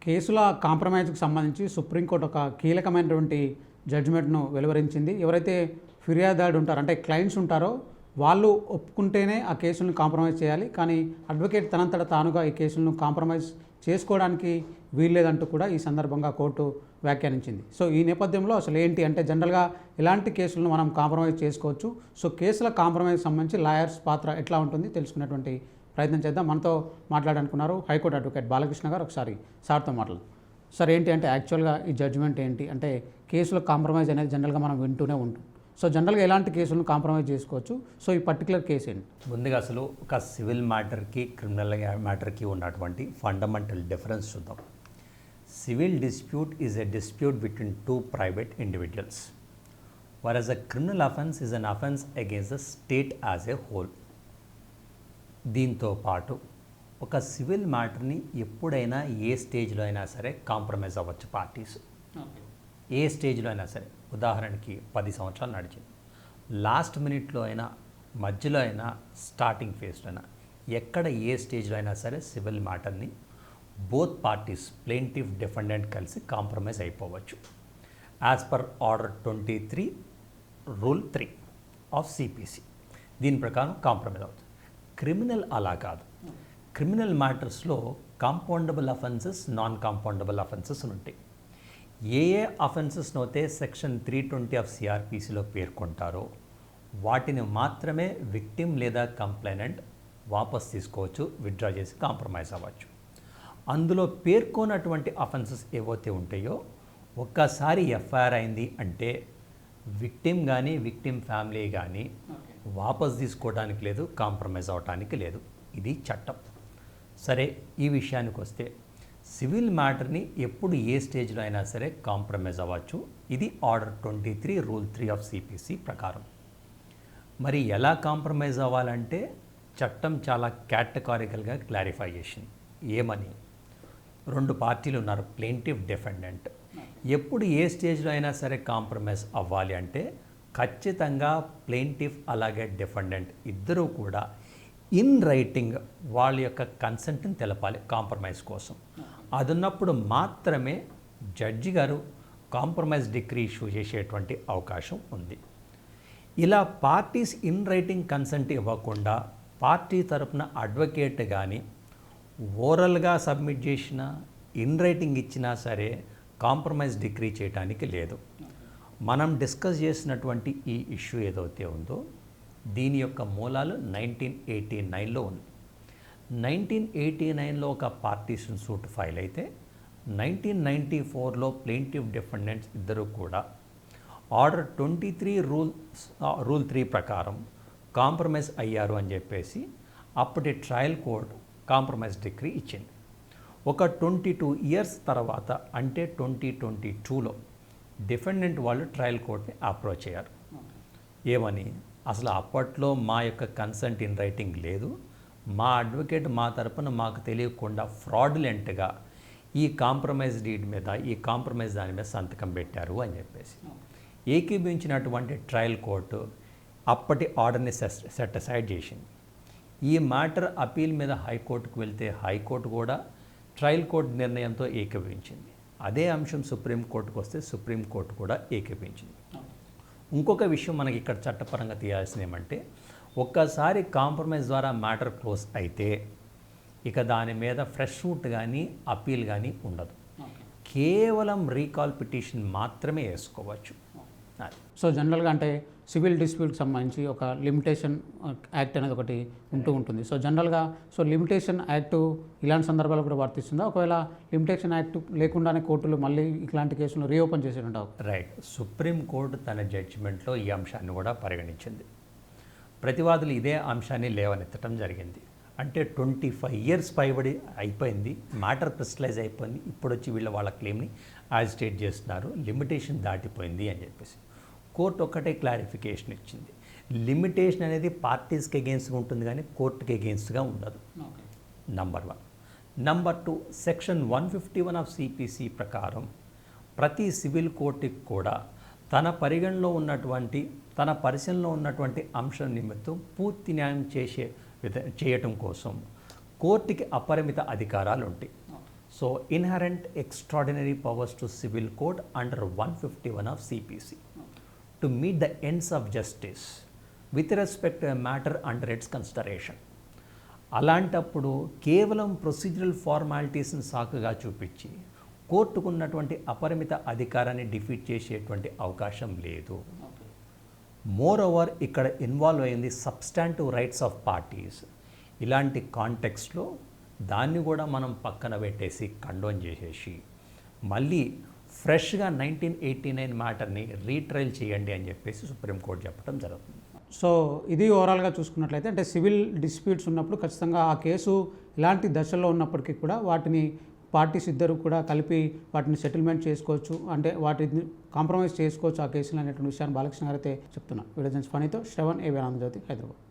కేసుల కాంప్రమైజ్కి సంబంధించి సుప్రీంకోర్టు ఒక కీలకమైనటువంటి జడ్జిమెంట్ను వెలువరించింది. ఎవరైతే ఫిర్యాదుదారుడు ఉంటారో అంటే క్లయింట్స్ ఉంటారో వాళ్ళు ఒప్పుకుంటేనే ఆ కేసులను కాంప్రమైజ్ చేయాలి. కానీ అడ్వకేట్ తనంతట తానుగా ఈ కేసులను కాంప్రమైజ్ చేసుకోవడానికి వీల్లేదంటూ కూడా ఈ సందర్భంగా కోర్టు వ్యాఖ్యానించింది. సో ఈ నేపథ్యంలో అసలు ఏంటి అంటే జనరల్గా ఎలాంటి కేసులను మనం కాంప్రమైజ్ చేసుకోవచ్చు, సో కేసుల కాంప్రమైజ్ సంబంధించి లాయర్స్ పాత్ర ఎట్లా ఉంటుంది తెలుసుకునేటువంటి ప్రయత్నం చేద్దాం. మనతో మాట్లాడాలనుకున్నారు హైకోర్టు అడ్వకేట్ బాలకృష్ణ గారు. ఒకసారి సార్తో మాట్లాడు. సార్ ఏంటి అంటే యాక్చువల్గా ఈ జడ్జిమెంట్ ఏంటి అంటే కేసుల కాంప్రమైజ్ అనేది జనరల్గా మనం వింటూనే ఉంటాం. సో జనరల్గా ఎలాంటి కేసులను కాంప్రమైజ్ చేసుకోవచ్చు, సో ఈ పర్టికులర్ కేసు ఏంటి? ముందుగా అసలు ఒక సివిల్ మ్యాటర్కి క్రిమినల్ మ్యాటర్కి ఉన్నటువంటి ఫండమెంటల్ డిఫరెన్స్ చూద్దాం. Civil dispute is a dispute between two private individuals, whereas a criminal offense is an offense against the state as a whole. దీంతో పాటు ఒక సివిల్ మ్యాటర్ని ఎప్పుడైనా ఏ స్టేజ్లో అయినా సరే కాంప్రమైజ్ అవ్వచ్చు పార్టీస్. ఏ స్టేజ్లో అయినా సరే, ఉదాహరణకి 10 సంవత్సరాలు నడిచింది, లాస్ట్ మినిట్లో అయినా, మధ్యలో అయినా, స్టార్టింగ్ ఫేజ్లో అయినా, ఎక్కడ ఏ స్టేజ్లో అయినా సరే సివిల్ మ్యాటర్ని బోత్ పార్టీస్ ప్లెయింటిఫ్ డిఫెండెంట్ కలిసి కాంప్రమైజ్ అయిపోవచ్చు as per order 23 rule 3 of CPC. దీని ప్రకారం కాంప్రమైజ్ అవుతుంది. క్రిమినల్ అలా కాదు. క్రిమినల్ మ్యాటర్స్లో compoundable offences, non compoundable offences ఉంటాయి. ఏ అఫెన్సెస్ను అయితే సెక్షన్ 320 ఆఫ్ సిఆర్పిసిలో పేర్కొంటారో వాటిని మాత్రమే విక్టిమ్ లేదా కంప్లైనెంట్ వాపస్ తీసుకోవచ్చు, విత్డ్రా చేసి కాంప్రమైజ్ అవ్వచ్చు. అందులో పేర్కొన్నటువంటి అఫెన్సెస్ ఏవైతే ఉంటాయో ఒక్కసారి ఎఫ్ఐఆర్ అయింది అంటే విక్టిమ్ కానీ విక్టిమ్ ఫ్యామిలీ కానీ వాపస్ తీసుకోవడానికి లేదు, కాంప్రమైజ్ అవడానికి లేదు. ఇది చట్టం. సరే, ఈ విషయానికి వస్తే సివిల్ మ్యాటర్ని ఎప్పుడు ఏ స్టేజ్లో అయినా సరే కాంప్రమైజ్ అవ్వచ్చు. ఇది ఆర్డర్ 23 రూల్ 3 ఆఫ్ సిపిసి ప్రకారం. మరి ఎలా కాంప్రమైజ్ అవ్వాలంటే చట్టం చాలా కేటగారికల్గా క్లారిఫై చేసింది. ఏమని? 2 పార్టీలు ఉన్నారు, ప్లెయింటిఫ్ డిఫెండెంట్. ఎప్పుడు ఏ స్టేజ్లో అయినా సరే కాంప్రమైజ్ అవ్వాలి అంటే ఖచ్చితంగా ప్లెయింటిఫ్ అలాగే డిఫెండెంట్ ఇద్దరూ కూడా ఇన్ రైటింగ్ వాళ్ళ యొక్క కన్సెంట్ని తెలపాలి కాంప్రమైజ్ కోసం. అది ఉన్నప్పుడు మాత్రమే జడ్జి గారు కాంప్రమైజ్ డిగ్రీ ఇష్యూ చేసేటువంటి అవకాశం ఉంది. ఇలా పార్టీస్ ఇన్ రైటింగ్ కన్సెంట్ ఇవ్వకుండా పార్టీ తరపున అడ్వకేట్ కానీ ఓరల్గా సబ్మిట్ చేసినా ఇన్ రైటింగ్ ఇచ్చినా సరే కాంప్రమైజ్ డిగ్రీ చేయడానికి లేదు. మనం డిస్కస్ చేసినటువంటి ఈ ఇష్యూ ఏదైతే ఉందో దీని యొక్క మూలాలు 1989లో ఉంది. 1989లో ఒక పార్టీషన్ సూట్ ఫైల్ అయితే 1994లో ప్లెయింటిఫ్ డిఫెండెంట్స్ ఇద్దరు కూడా ఆర్డర్ 23 రూల్ 3 ప్రకారం కాంప్రమైజ్ అయ్యారు అని చెప్పేసి అప్పటి ట్రయల్ కోర్ట్ కాంప్రమైజ్ డిగ్రీ ఇచ్చింది. ఒక 22 ఇయర్స్ తర్వాత అంటే 2022లో డిఫెండెంట్ వాళ్ళు ట్రయల్ కోర్ట్ని అప్రోచ్ అయ్యారు. ఏమని? అసలు అప్పట్లో మా యొక్క కన్సెంట్ ఇన్ రైటింగ్ లేదు, మా అడ్వకేట్ మా తరపున మాకు తెలియకుండా ఫ్రాడ్యులెంట్గా ఈ కాంప్రమైజ్ డీడ్ మీద, ఈ కాంప్రమైజ్ దాని మీద సంతకం పెట్టారు అని చెప్పేసి ఏకీభించినటువంటి ట్రయల్ కోర్టు అప్పటి ఆర్డర్ని సెట్ అసైడ్ చేసింది. ఈ మ్యాటర్ అపీల్ మీద హైకోర్టుకు వెళ్తే హైకోర్టు కూడా ట్రయల్ కోర్టు నిర్ణయంతో ఏకీభవించింది. అదే అంశం సుప్రీంకోర్టుకు వస్తే సుప్రీంకోర్టు కూడా ఏకీభవించింది. ఇంకొక విషయం మనకి ఇక్కడ చట్టపరంగా తీయాల్సింది ఏమంటే ఒక్కసారి కాంప్రమైజ్ ద్వారా మ్యాటర్ క్లోజ్ అయితే ఇక దాని మీద ఫ్రెష్ సూట్ కానీ అపీల్ కానీ ఉండదు. కేవలం రీకాల్ పిటిషన్ మాత్రమే వేసుకోవచ్చు. సో జనరల్గా అంటే సివిల్ డిస్ప్యూట్కి సంబంధించి ఒక లిమిటేషన్ యాక్ట్ అనేది ఒకటి ఉంటుంది. సో జనరల్గా లిమిటేషన్ యాక్ట్ ఇలాంటి సందర్భాలు కూడా వర్తిస్తుందా? ఒకవేళ లిమిటేషన్ యాక్ట్ లేకుండానే కోర్టులు మళ్ళీ ఇట్లాంటి కేసులను రీఓపెన్ చేసేటుంటావు? రైట్. సుప్రీంకోర్టు తన జడ్జిమెంట్లో ఈ అంశాన్ని కూడా పరిగణించింది. ప్రతివాదులు ఇదే అంశాన్ని లేవనెత్తడం జరిగింది. అంటే 25 ఇయర్స్ పైబడి అయిపోయింది, మ్యాటర్ క్రిస్టలైజ్ అయిపోయింది, ఇప్పుడు వచ్చి వాళ్ళ క్లెయిమ్ని యాజిటేట్ చేస్తున్నారు, లిమిటేషన్ దాటిపోయింది అని చెప్పేసి కోర్టు ఒక్కటే క్లారిఫికేషన్ ఇచ్చింది. లిమిటేషన్ అనేది పార్టీస్కి అగెయిన్స్ట్గా ఉంటుంది కానీ కోర్టుకి అగెయిన్స్ట్గా ఉండదు. Number 1. Number 2, section 151 of CPC ప్రకారం ప్రతి సివిల్ కోర్టుకి కూడా తన పరిగణలో ఉన్నటువంటి, తన పరిశీలనలో ఉన్నటువంటి అంశం నిమిత్తం పూర్తి న్యాయం చేయటం కోసం కోర్టుకి అపరిమిత అధికారాలు ఉంటాయి. So, inherent extraordinary powers to civil code under 151 of CPC to meet the ends of justice with respect to a matter under its consideration. అలాంటప్పుడు కేవలం ప్రొసీజరల్ ఫార్మాలిటీస్ని సాకుగా చూపించి కోర్టుకున్నటువంటి అపరిమిత అధికారాన్ని డిఫీట్ చేసేటువంటి అవకాశం లేదు. మోర్ ఓవర్ ఇక్కడ ఇన్వాల్వ్ అయింది సబ్స్టాంటివ్ రైట్స్ ఆఫ్ పార్టీస్. ఇలాంటి కాంటెక్స్ట్లో దాన్ని కూడా మనం పక్కన పెట్టేసి కండోన్ చేసేసి మళ్ళీ ఫ్రెష్గా 1989 మ్యాటర్ని రీట్రయల్ చేయండి అని చెప్పేసి సుప్రీంకోర్టు చెప్పడం జరుగుతుంది. సో ఇది ఓవరాల్గా చూసుకున్నట్లయితే అంటే సివిల్ డిస్ప్యూట్స్ ఉన్నప్పుడు ఖచ్చితంగా ఆ కేసు ఇలాంటి దశలో ఉన్నప్పటికీ కూడా వాటిని పార్టీస్ ఇద్దరు కూడా కలిపి వాటిని సెటిల్మెంట్ చేసుకోవచ్చు, అంటే వాటిని కాంప్రమైజ్ చేసుకోవచ్చు ఆ కేసులు అనేటువంటి విషయాన్ని బాలకృష్ణ గారు అయితే చెప్తున్నారు. వీడియో ఫనీతో శ్రవణ్, ఏబీ ఆనందజ్యోతి, హైదరాబాద్.